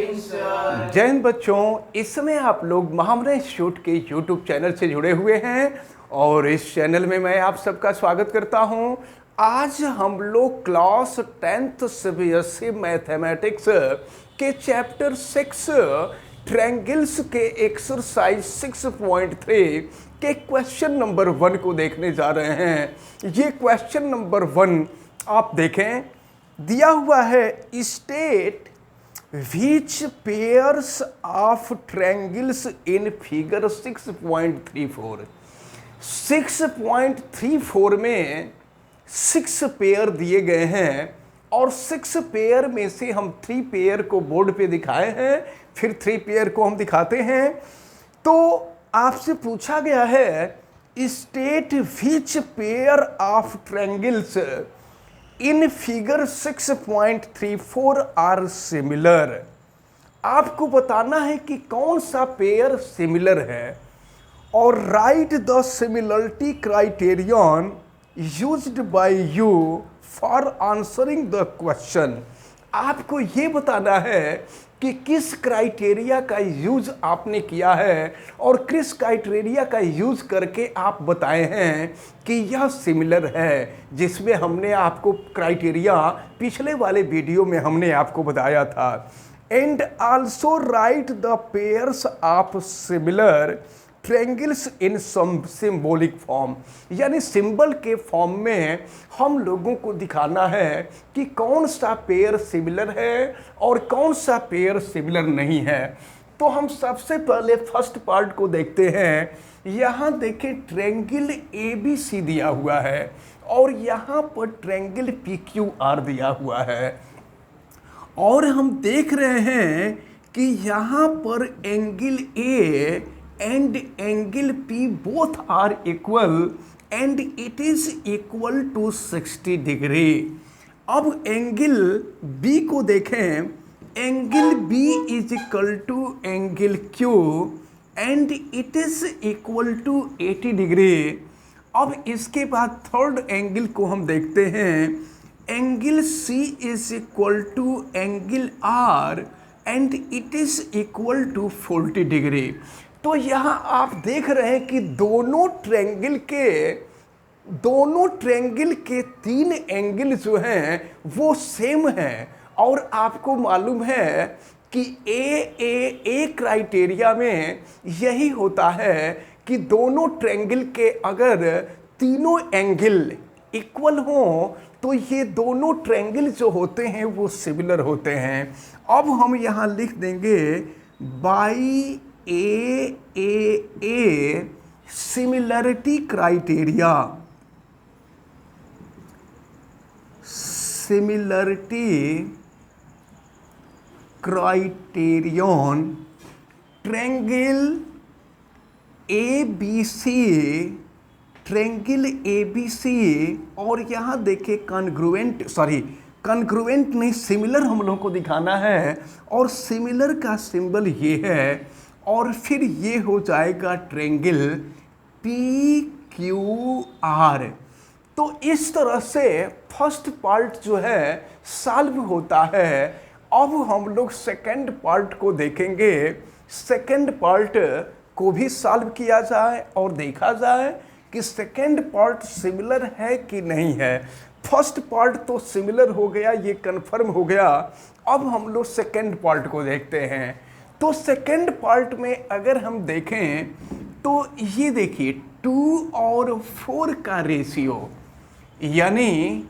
जय हिंद बच्चों, इस समय आप लोग महामना इंस्टीट्यूट के YouTube चैनल से जुड़े हुए हैं और इस चैनल में मैं आप सबका स्वागत करता हूं। आज हम लोग क्लास 10th CBSE मैथमेटिक्स के चैप्टर 6 ट्रायंगल्स के एक्सरसाइज 6.3 के क्वेश्चन नंबर 1 को देखने जा रहे हैं। ये क्वेश्चन नंबर 1 आप देखें, दिया हुआ है state which pairs of triangles in figure 6.34 6.34 में 6 पेयर दिए गए हैं और 6 पेयर में से हम 3 पेयर को बोर्ड पे दिखाए हैं, फिर 3 पेयर को हम दिखाते हैं। तो आपसे पूछा गया है state which pair of triangles in figure 6.34 are similar. आपको बताना है कि कौन सा पेयर सिमिलर है और right the similarity criterion used by you for answering the question. आपको ये बताना है कि किस क्राइटेरिया का यूज आपने किया है और किस क्राइटेरिया का यूज करके आप बताए हैं कि यह सिमिलर है, जिसमें हमने आपको क्राइटेरिया पिछले वाले वीडियो में हमने आपको बताया था। And also write the pairs of similar triangles in some symbolic form, यानी सिंबल के फॉर्म में हम लोगों को दिखाना है कि कौन सा पेयर सिमिलर है और कौन सा पेयर सिमिलर नहीं है। तो हम सबसे पहले फर्स्ट पार्ट को देखते हैं। यहाँ देखिए ट्रायंगल ABC दिया हुआ है और यहाँ पर ट्रायंगल PQR दिया हुआ है और हम देख रहे हैं कि यहाँ पर angle A and angle P both are equal and it is equal to 60 degree. अब एंगल B को देखें, angle B is equal to angle Q and it is equal to 80 degree. अब इसके बाद थर्ड एंगल को हम देखते हैं, angle C is equal to angle R and it is equal to 40 degree. तो यहाँ आप देख रहे हैं कि दोनों ट्रायंगल के 3 एंगल जो हैं वो सेम हैं और आपको मालूम है कि ए क्राइटेरिया में यही होता है कि दोनों ट्रायंगल के अगर तीनों एंगल इक्वल हों तो ये दोनों ट्रायंगल जो होते हैं वो सिमिलर होते हैं। अब हम यहाँ लिख देंगे by A similarity criteria, similarity criterion triangle ABC और यहाँ देखिए कॉन्ग्रुएंट नहीं, सिमिलर हम लोगों को दिखाना है और सिमिलर का सिंबल ये है और फिर ये हो जाएगा ट्रायंगल PQR। तो इस तरह से फर्स्ट पार्ट जो है सॉल्व होता है। अब हम लोग सेकंड पार्ट को देखेंगे, सेकंड पार्ट को भी सॉल्व किया जाए और देखा जाए कि सेकंड पार्ट सिमिलर है कि नहीं है। फर्स्ट पार्ट तो सिमिलर हो गया, ये कंफर्म हो गया। अब हम लोग सेकंड पार्ट को देखते हैं। तो सेकंड पार्ट में अगर हम देखें तो ये देखिए 2 और 4 का रेशियो, यानी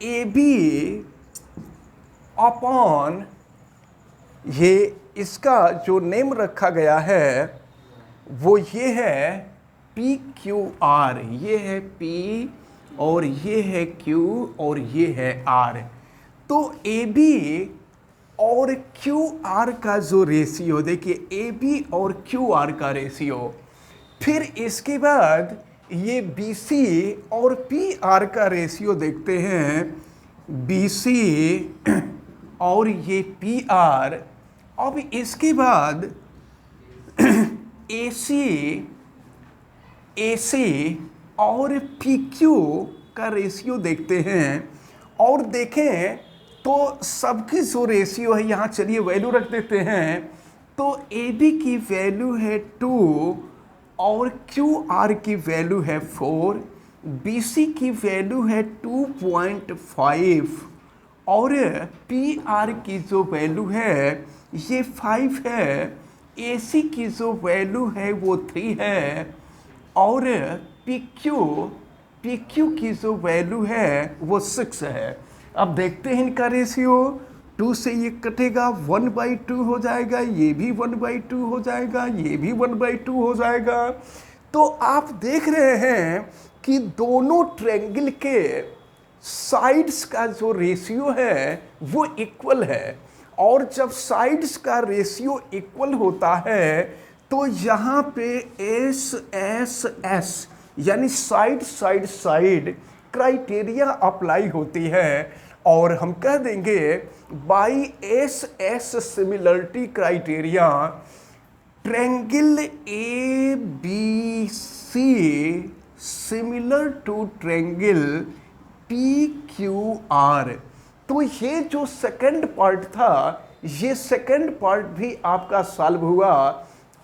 AB अपॉन ये इसका जो नेम रखा गया है वो ये है PQR। ये है P और ये है Q और ये है R। तो AB और QR का जो रेशियो देखिए, AB और QR का रेशियो, फिर इसके बाद ये BC और PR का रेशियो देखते हैं, BC और ये PR। अब इसके बाद AC और PQ का रेशियो देखते हैं और देखें तो सबकी जो रेशियो है यहाँ चलिए वैल्यू रख देते हैं। तो ए बी की वैल्यू है 2 और क्यू आर की वैल्यू है 4, बी सी की वैल्यू है 2.5 और पी आर की जो वैल्यू है ये 5 है, ए सी की जो वैल्यू है वो 3 है और पी क्यू की जो वैल्यू है वो 6 है। अब देखते हैं इनका रेशियो। 2 से ये कटेगा 1/2 हो जाएगा, ये भी 1/2 हो जाएगा, ये भी 1/2 हो जाएगा। तो आप देख रहे हैं कि दोनों ट्रायंगल के साइड्स का जो रेशियो है वो इक्वल है। और जब साइड्स का रेशियो इक्वल होता है तो यहाँ पे एस एस एस यानी side side side criteria apply होती है और हम कह देंगे by S S similarity criteria triangle A B C similar to triangle P Q R. तो ये जो सेकंड पार्ट था ये सेकंड पार्ट भी आपका सॉल्व हुआ।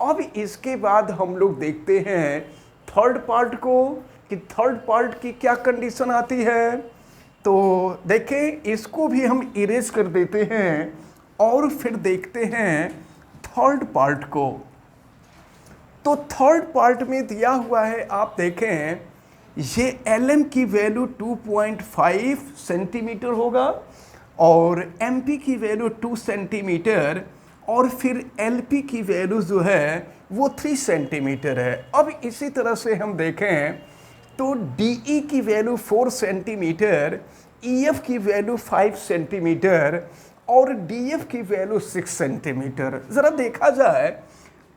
अब इसके बाद हम लोग देखते हैं थर्ड पार्ट को कि थर्ड पार्ट की क्या कंडीशन आती है। तो देखें इसको भी हम इरेज कर देते हैं और फिर देखते हैं थर्ड पार्ट को। तो थर्ड पार्ट में दिया हुआ है, आप देखें ये एल की वैल्यू 2.5 सेंटीमीटर होगा और एम की वैल्यू 2 सेंटीमीटर और फिर एल की वैल्यू जो है वो 3 सेंटीमीटर है। अब इसी तरह से हम देखें तो डी की वैल्यू 4 सेंटीमीटर, ई एफ की वैल्यू 5 सेंटीमीटर और डी एफ की वैल्यू 6 सेंटीमीटर। ज़रा देखा जाए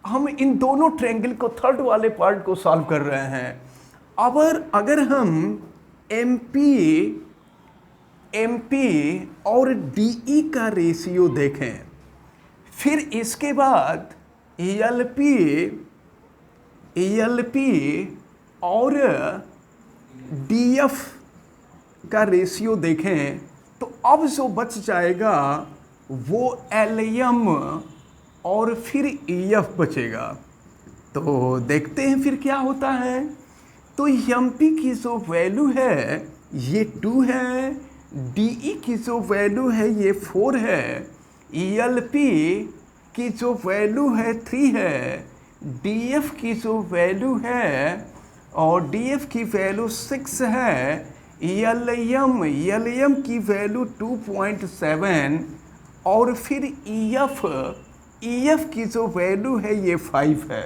हम इन दोनों ट्रायंगल को थर्ड वाले पार्ट को सॉल्व कर रहे हैं। अगर हम एम पी और डी का रेशियो देखें, फिर इसके बाद एल पी और डी एफ का रेशियो देखें तो अब जो बच जाएगा वो एल एम और फिर ई एफ बचेगा। तो देखते हैं फिर क्या होता है। तो एम पी की जो वैल्यू है ये 2 है, डी की जो वैल्यू है ये 4 है, ई एल पी की जो वैल्यू है 3 है, डी एफ की जो वैल्यू है और डी एफ की वैल्यू 6 है, ई एल एम की वैल्यू 2.7 और फिर ई एफ की जो वैल्यू है ये 5 है।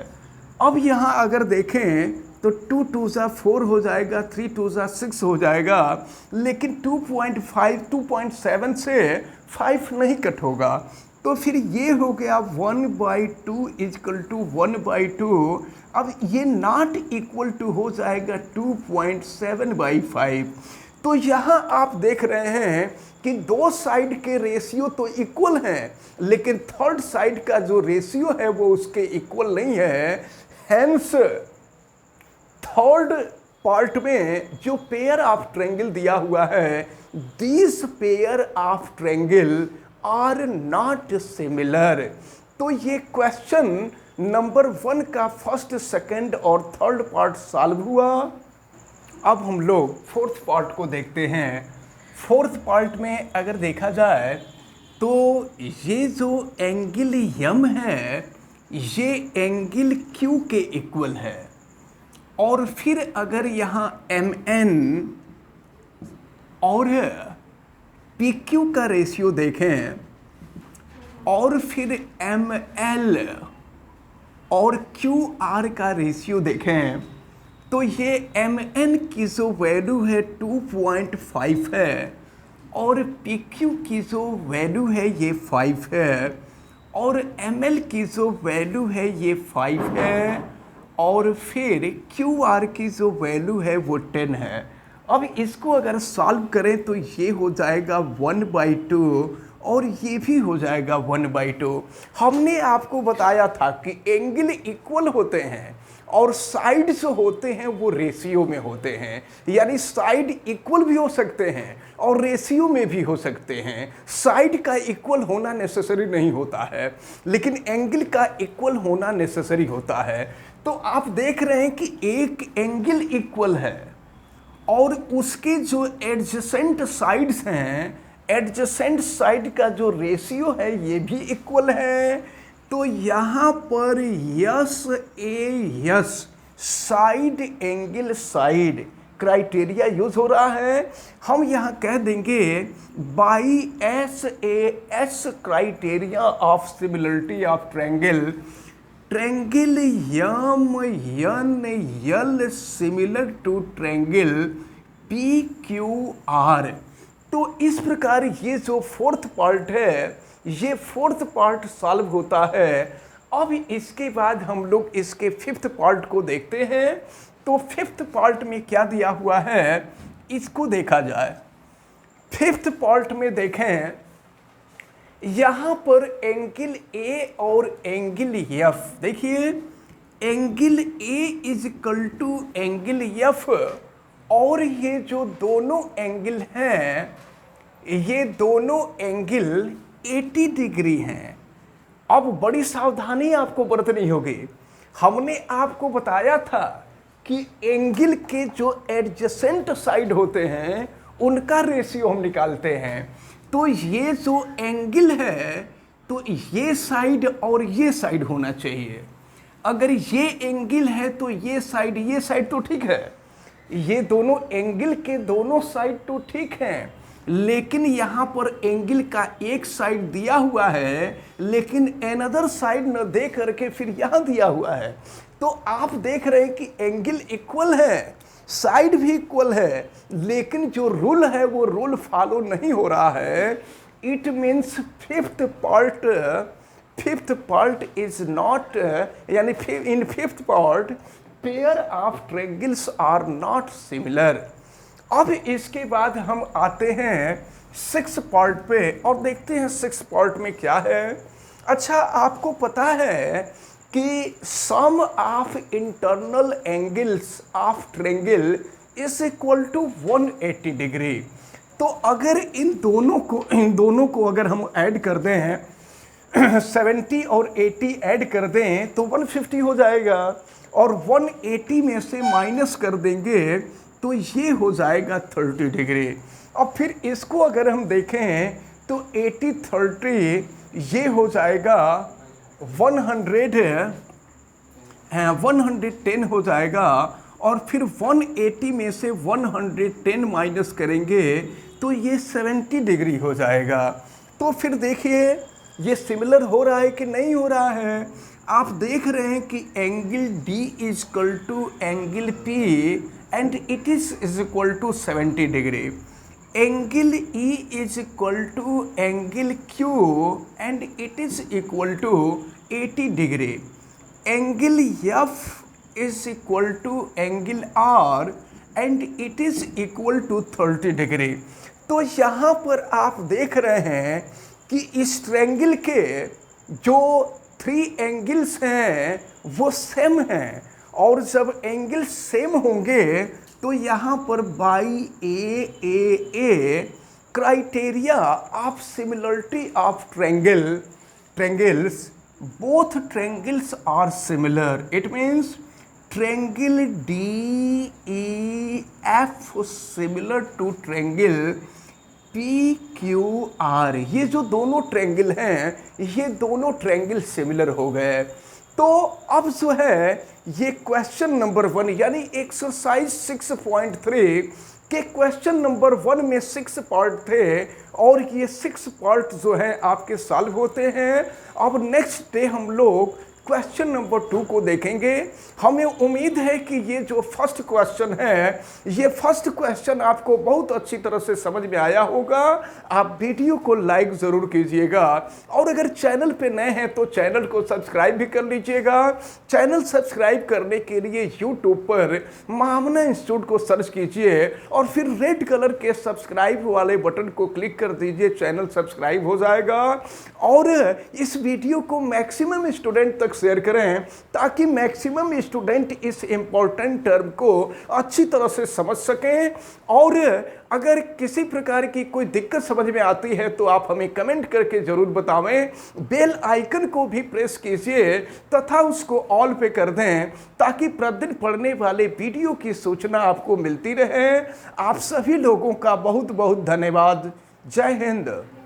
अब यहाँ अगर देखें तो 2 2 जा 4 हो जाएगा, 3 2 जा 6 हो जाएगा, लेकिन 2.5 2.7 से 5 नहीं कट होगा। तो फिर ये हो गया 1/2 इक्वल टू 1/2। अब ये नॉट इक्वल टू हो जाएगा 2.7/5। तो यहाँ आप देख रहे हैं कि दो साइड के रेशियो तो इक्वल हैं, लेकिन थर्ड साइड का जो रेशियो है वो उसके इक्वल नहीं है। हेंस थर्ड पार्ट में जो पेयर ऑफ ट्रायंगल दिया हुआ है, this pair of triangle are not similar. तो ये क्वेश्चन नंबर 1 का फर्स्ट, सेकंड और थर्ड पार्ट सॉल्व हुआ। अब हम लोग फोर्थ पार्ट को देखते हैं। फोर्थ पार्ट में अगर देखा जाए तो ये जो एंगल यम है ये एंगल क्यू के इक्वल है और फिर अगर यहाँ एम एन और पी क्यू का रेशियो देखें और फिर एम एल और क्यू आर का रेशियो देखें तो ये एम एन की जो वैल्यू है 2.5 है और पी क्यू की जो वैल्यू है ये 5 है और एम एल की जो वैल्यू है ये 5 है और फिर क्यू आर की जो वैल्यू है वो 10 है। अब इसको अगर सॉल्व करें तो ये हो जाएगा 1/2 और ये भी हो जाएगा 1/2। हमने आपको बताया था कि एंगल इक्वल होते हैं और साइड्स होते हैं वो रेशियो में होते हैं, यानी साइड इक्वल भी हो सकते हैं और रेशियो में भी हो सकते हैं। साइड का इक्वल होना नेसेसरी नहीं होता है, लेकिन एंगल का इक्वल होना नेसेसरी होता है। तो आप देख रहे हैं कि एक एंगल इक्वल है और उसके जो एडजेसेंट साइड्स हैं, एडजेसेंट साइड का जो रेशियो है ये भी इक्वल है। तो यहाँ पर S A S side angle side criteria use हो रहा है। हम यहाँ कह देंगे by S A S criteria of similarity of triangle, triangle M N L similar to triangle P Q R. तो इस प्रकार ये जो फोर्थ पार्ट है, ये फोर्थ पार्ट सॉल्व होता है। अब इसके बाद हम लोग इसके फिफ्थ पार्ट को देखते हैं। तो फिफ्थ पार्ट में क्या दिया हुआ है इसको देखा जाए। फिफ्थ पार्ट में देखें, यहाँ पर एंगल ए और एंगल एफ, देखिए angle A is equal to angle F, और ये जो दोनों एंगल हैं ये दोनों एंगल 80 डिग्री हैं। अब बड़ी सावधानी आपको बरतनी होगी। हमने आपको बताया था कि एंगल के जो एडजेसेंट साइड होते हैं उनका रेशियो हम निकालते हैं। तो ये जो एंगल है तो ये साइड और ये साइड होना चाहिए। अगर ये एंगल है तो ये साइड तो ठीक है, ये दोनों एंगल के दोनों साइड तो ठीक हैं, लेकिन यहाँ पर एंगल का एक साइड दिया हुआ है लेकिन अनदर साइड न दे करके फिर यहाँ दिया हुआ है। तो आप देख रहे हैं कि एंगल इक्वल है, साइड भी इक्वल है, लेकिन जो रूल है वो रूल फॉलो नहीं हो रहा है। It means fifth part is not, यानी in fifth part pair of triangles are not similar. अब इसके बाद हम आते हैं सिक्स पार्ट पे और देखते हैं सिक्स पार्ट में क्या है। अच्छा, आपको पता है कि sum of internal angles of triangle is equal to 180 degree. तो अगर इन दोनों को अगर हम ऐड कर दें 70 और 80 ऐड कर दें तो 150 हो जाएगा, और 180 में से माइनस कर देंगे तो ये हो जाएगा 30 डिग्री। अब फिर इसको अगर हम देखें तो 80 30 ये हो जाएगा 110 हो जाएगा, और फिर 180 में से 110 माइनस करेंगे तो ये 70 डिग्री हो जाएगा। तो फिर देखिए ये सिमिलर हो रहा है कि नहीं हो रहा है। आप देख रहे हैं कि angle D is equal to angle P and it is equal to 70 degree. Angle E is equal to angle Q and it is equal to 80 degree. Angle F is equal to angle R and it is equal to 30 degree. तो यहाँ पर आप देख रहे हैं कि इस triangle के जो 3 एंगल्स हैं वो सेम हैं, और जब एंगल सेम होंगे तो यहाँ पर by A criteria of similarity of triangles, both triangles are similar. It means triangle DEF similar to triangle PQR। ये जो दोनों ट्रायंगल हैं ये दोनों ट्रायंगल सिमिलर हो गए। तो अब जो है ये क्वेश्चन नंबर 1 यानी एक्सरसाइज 6.3 के क्वेश्चन नंबर 1 में 6 पार्ट थे, और ये 6 पार्ट जो है आपके सॉल्व होते हैं। अब नेक्स्ट डे हम लोग क्वेश्चन नंबर 2 को देखेंगे। हमें उम्मीद है कि ये जो फर्स्ट क्वेश्चन है, ये फर्स्ट क्वेश्चन आपको बहुत अच्छी तरह से समझ में आया होगा। आप वीडियो को लाइक ज़रूर कीजिएगा, और अगर चैनल पे नए हैं तो चैनल को सब्सक्राइब भी कर लीजिएगा। चैनल सब्सक्राइब करने के लिए यूट्यूब पर महामना इंस्टीट्यूट को सर्च कीजिए और फिर रेड कलर के सब्सक्राइब वाले बटन को क्लिक कर दीजिए, चैनल सब्सक्राइब हो जाएगा। और इस वीडियो को मैक्सिमम स्टूडेंट तक शेयर करें ताकि मैक्सिमम स्टूडेंट इस इम्पोर्टेंट टर्म को अच्छी तरह से समझ सकें। और अगर किसी प्रकार की कोई दिक्कत समझ में आती है तो आप हमें कमेंट करके जरूर बतावें। बेल आइकन को भी प्रेस कीजिए तथा उसको ऑल पे कर दें ताकि प्रतिदिन पढ़ने वाले वीडियो की सूचना आपको मिलती रहे। आप सभी लोगों का बहुत बहुत धन्यवाद। जय हिंद।